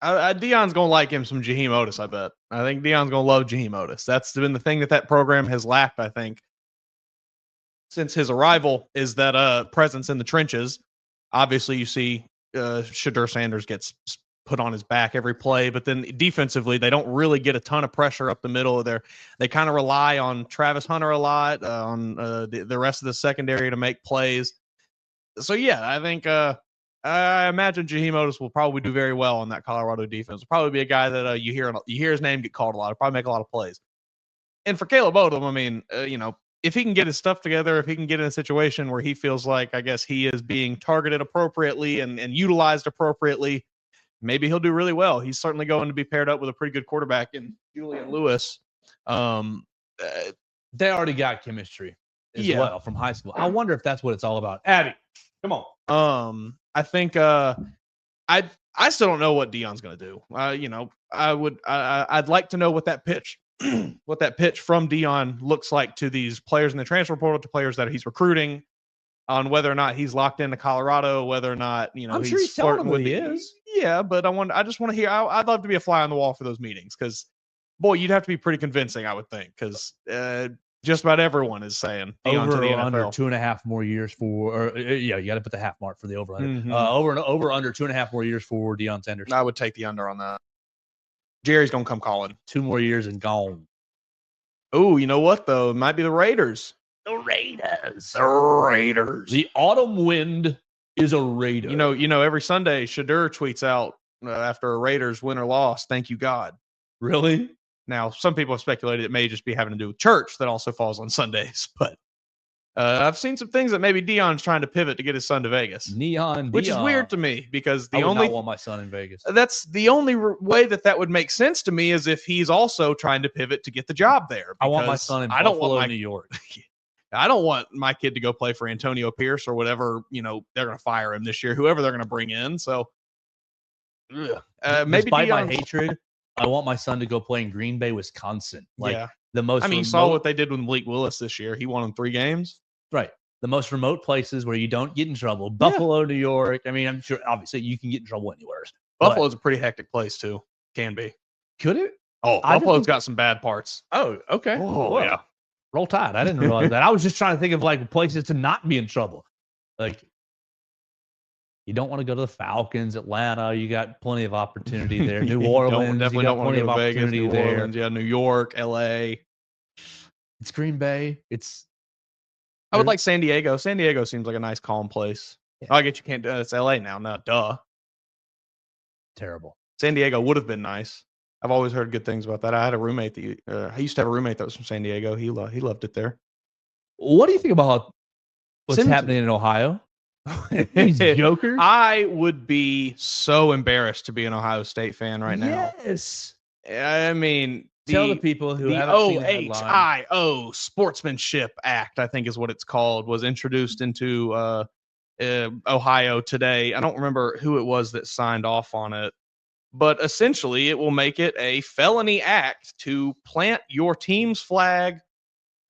Deion's going to like him some Jaheim Otis, I bet. I think Deion's going to love Jaheim Otis. That's been the thing that program has lacked, I think, since his arrival, is that presence in the trenches. Obviously, you see Shadur Sanders gets put on his back every play, but then defensively, they don't really get a ton of pressure up the middle. They kind of rely on Travis Hunter a lot, on the rest of the secondary to make plays. So, yeah, I think I imagine Jaheim Otis will probably do very well on that Colorado defense. Will probably be a guy that you hear his name get called a lot. He'll probably make a lot of plays. And for Caleb Odom, I mean, if he can get his stuff together, if he can get in a situation where he feels like, I guess, he is being targeted appropriately and utilized appropriately, maybe he'll do really well. He's certainly going to be paired up with a pretty good quarterback in Julian Lewis. They already got chemistry as well from high school. I wonder if that's what it's all about. Abby, come on. I think I still don't know what Deion's going to do. I'd like to know what that pitch from Deion looks like to these players in the transfer portal, to players that he's recruiting, on whether or not he's locked into Colorado, whether or not I'm sure he's flirting with he is. Yeah, but I just want to hear. I'd love to be a fly on the wall for those meetings, because boy, you'd have to be pretty convincing, I would think, because just about everyone is saying Deion to the NFL. Under 2.5 more years you got to put the half mark for the over under. Over under 2.5 more years for Deion Sanders. I would take the under on that. Jerry's gonna come calling. 2 more years and gone. Oh, you know what though? It might be the Raiders. The Raiders. The autumn wind is a Raider. You know. Every Sunday, Shadur tweets out after a Raiders win or loss, "Thank you, God." Really? Now, some people have speculated it may just be having to do with church that also falls on Sundays, but I've seen some things that maybe Deion's trying to pivot to get his son to Vegas. Which is weird to me, because I would not want my son in Vegas. That's the only way that would make sense to me, is if he's also trying to pivot to get the job there. I want my son in Buffalo, New York. I don't want my kid to go play for Antonio Pierce or whatever. They're going to fire him this year, whoever they're going to bring in. So maybe despite my hatred, I want my son to go play in Green Bay, Wisconsin. The most. You saw what they did with Malik Willis this year. He won in 3 games. Right. The most remote places where you don't get in trouble. Buffalo, New York. I mean, I'm sure, obviously, you can get in trouble anywhere. Buffalo's a pretty hectic place, too. Can be. Could it? Oh, Buffalo's got some bad parts. Oh, okay. Oh, yeah. Roll Tide. I didn't realize that. I was just trying to think of places to not be in trouble. You don't want to go to the Falcons, Atlanta. You got plenty of opportunity there. New Orleans. Definitely don't want to go to Vegas. New Orleans, New York, LA. It's Green Bay. I would like San Diego. San Diego seems like a nice, calm place. Yeah. I get you can't do it. It's LA now. No, duh. Terrible. San Diego would have been nice. I've always heard good things about that. I had a roommate I used to have a roommate that was from San Diego. He loved it there. What do you think about what's happening in Ohio? These jokers? I would be so embarrassed to be an Ohio State fan right now. Yes. I mean, tell the people who haven't seen the headline. OHIO Sportsmanship Act, I think is what it's called, was introduced into Ohio today. I don't remember who it was that signed off on it, but essentially it will make it a felony act to plant your team's flag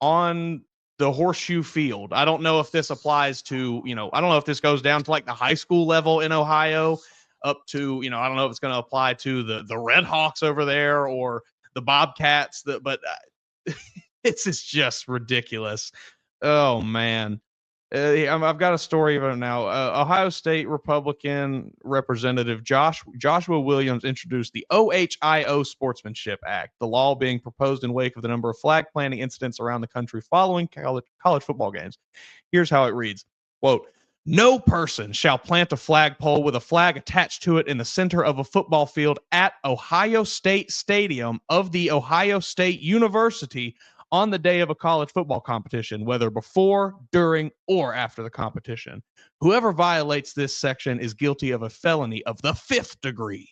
on the horseshoe field. I don't know if this applies to, I don't know if this goes down to like the high school level in Ohio up to, I don't know if it's going to apply to the Red Hawks over there or the Bobcats, but it's just ridiculous. Oh man. I've got a story about it now. Ohio State Republican Representative Joshua Williams introduced the OHIO Sportsmanship Act, the law being proposed in wake of the number of flag planting incidents around the country following college football games. Here's how it reads, quote, "No person shall plant a flagpole with a flag attached to it in the center of a football field at Ohio State Stadium of the Ohio State University on the day of a college football competition, whether before, during, or after the competition. Whoever violates this section is guilty of a felony of the 5th degree."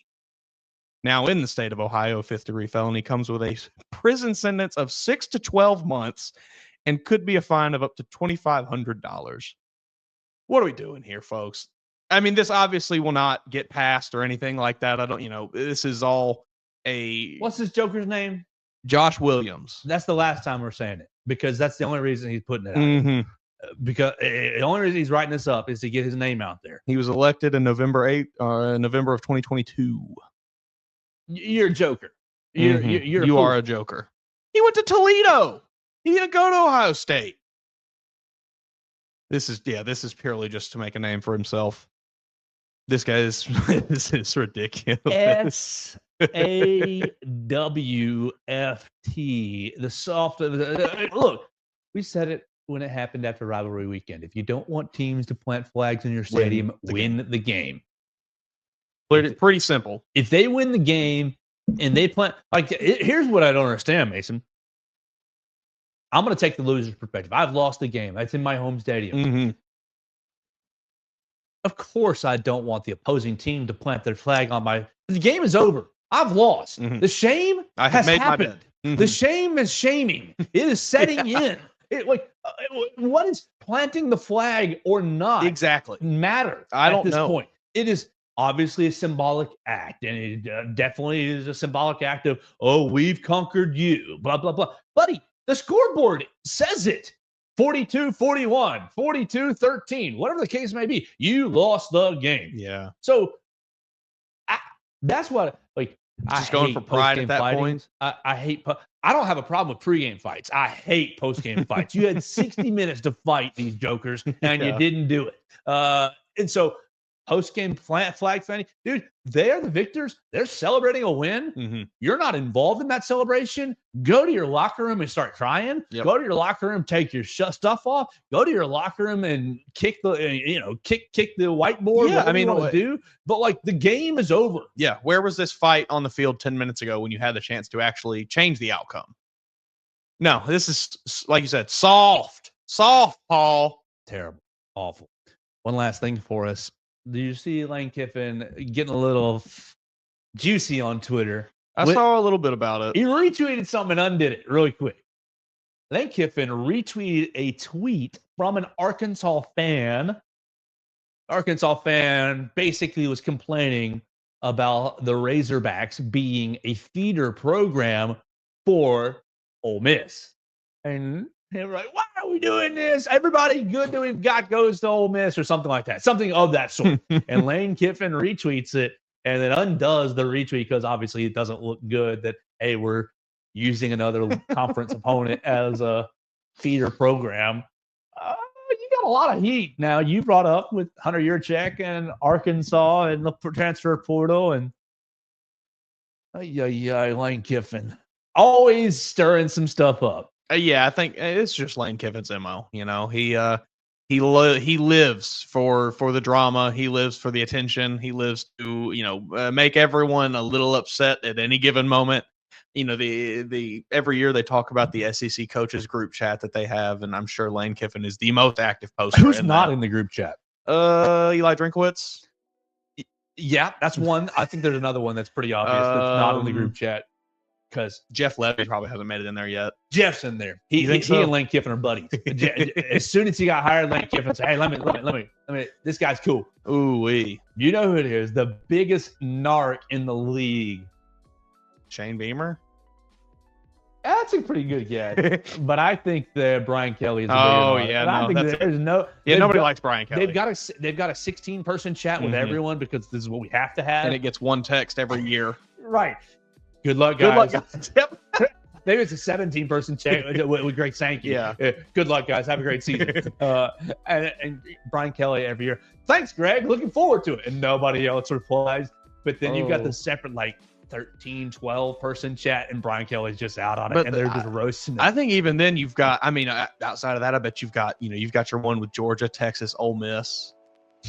Now, in the state of Ohio, a 5th degree felony comes with a prison sentence of 6 to 12 months and could be a fine of up to $2,500. What are we doing here, folks? I mean, this obviously will not get passed or anything like that. This is all What's this joker's name? Josh Williams. That's the last time we're saying it, because that's the only reason he's putting it out. Mm-hmm. Because the only reason he's writing this up is to get his name out there. He was elected in November of 2022. You're a joker. You are a joker. He went to Toledo. He didn't go to Ohio State. This is purely just to make a name for himself. This is ridiculous. SAWFT, the soft. Look, we said it when it happened after rivalry weekend. If you don't want teams to plant flags in your stadium, win the game. Pretty simple. If they win the game and they plant, here's what I don't understand, Mason. I'm going to take the loser's perspective. I've lost the game. That's in my home stadium. Mm-hmm. Of course, I don't want the opposing team to plant their flag on my. The game is over. I've lost. Mm-hmm. The shame has happened. Mm-hmm. The shame is shaming. It is setting in. What is planting the flag or not Exactly matter at this point? It is obviously a symbolic act, and it definitely is a symbolic act of, oh, we've conquered you, blah, blah, blah. Buddy, the scoreboard says it. 42-41, 42-13, whatever the case may be. You lost the game. Yeah. So that's what, just going for pride at that point. I hate. I don't have a problem with pregame fights. I hate postgame fights. You had 60 minutes to fight these jokers, and you didn't do it. And so postgame flag fanny, dude, they are the victors. They're celebrating a win. Mm-hmm. You're not involved in that celebration. Go to your locker room and start crying. Yep. Go to your locker room, take your stuff off. Go to your locker room and kick the whiteboard. Yeah, I mean, what you want to do. But the game is over. Yeah, where was this fight on the field 10 minutes ago when you had the chance to actually change the outcome? No, this is, like you said, soft, Paul. Terrible, awful. One last thing for us. Do you see Lane Kiffin getting a little juicy on Twitter? I saw a little bit about it. He retweeted something and undid it really quick. Lane Kiffin retweeted a tweet from an Arkansas fan. Arkansas fan basically was complaining about the Razorbacks being a feeder program for Ole Miss. And they were like, why are we doing this? Everybody good that we've got goes to Ole Miss or something like that. Something of that sort. And Lane Kiffin retweets it and then undoes the retweet because obviously it doesn't look good that, hey, we're using another conference opponent as a feeder program. You got a lot of heat. Now, you brought up with Hunter Yurchek and Arkansas and the transfer portal and Lane Kiffin. Always stirring some stuff up. Yeah, I think it's just Lane Kiffin's MO. You know, he lives for the drama. He lives for the attention. He lives to make everyone a little upset at any given moment. You know, the every year they talk about the SEC coaches group chat that they have, and I'm sure Lane Kiffin is the most active poster. Who's not in the group chat? Eli Drinkowitz. Yeah, that's one. I think there's another one that's pretty obvious that's not in the group chat. Because Jeff Levy probably hasn't made it in there yet. Jeff's in there. He and Lane Kiffin are buddies. As soon as he got hired, Lane Kiffin said, "Hey, let me. This guy's cool." Ooh-wee. You know who it is? The biggest narc in the league. Shane Beamer. That's a pretty good guess. But I think that Brian Kelly is. Nobody likes Brian Kelly. They've got a 16-person chat with everyone because this is what we have to have, and it gets one text every year. Right. Good luck, guys. Yep. Maybe it's a 17-person chat with Greg Sankey. Yeah. Good luck, guys. Have a great season. And Brian Kelly every year. Thanks, Greg. Looking forward to it. And nobody else replies. But then you've got the separate 13, 12-person chat, and Brian Kelly's just out on it, and they're just roasting it. I think even then you've got, outside of that, I bet you've got your one with Georgia, Texas, Ole Miss.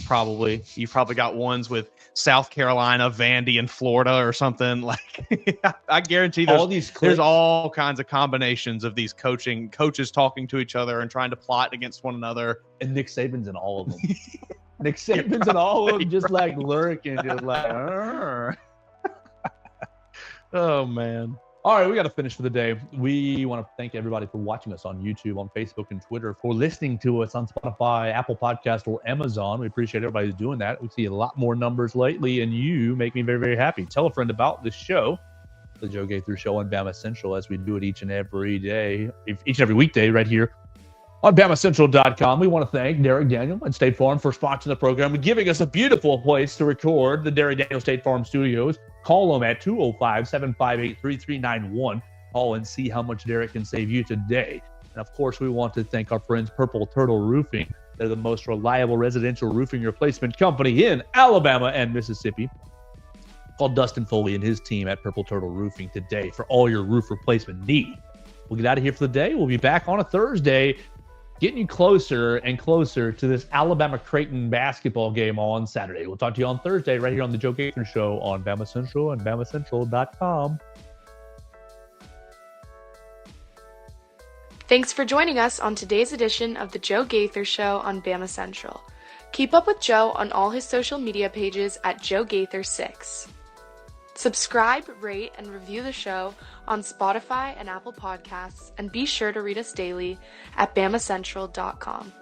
Probably. You've probably got ones with South Carolina, Vandy, and Florida or something. I guarantee there's all kinds of combinations of these coaches talking to each other and trying to plot against one another. And Nick Saban's in all of them. Nick Saban's in all of them, just lurking, just Oh, man. All right, we got to finish for the day. We want to thank everybody for watching us on YouTube, on Facebook, and Twitter, for listening to us on Spotify, Apple Podcast, or Amazon. We appreciate everybody who's doing that. We see a lot more numbers lately, and you make me very, very happy. Tell a friend about this show, the Joe Gaither Show on Bama Central, as we do it each and every weekday right here on BamaCentral.com. We want to thank Derek Daniel and State Farm for sponsoring the program and giving us a beautiful place to record, the Derek Daniel State Farm Studios. Call them at 205-758-3391. Call and see how much Derek can save you today. And, of course, we want to thank our friends Purple Turtle Roofing. They're the most reliable residential roofing replacement company in Alabama and Mississippi. Call Dustin Foley and his team at Purple Turtle Roofing today for all your roof replacement need. We'll get out of here for the day. We'll be back on a Thursday, getting you closer and closer to this Alabama-Creighton basketball game on Saturday. We'll talk to you on Thursday right here on the Joe Gaither Show on Bama Central and BamaCentral.com. Thanks for joining us on today's edition of the Joe Gaither Show on Bama Central. Keep up with Joe on all his social media pages at Joe Gaither 6. Subscribe, rate, and review the show on Spotify and Apple Podcasts, and be sure to read us daily at BamaCentral.com.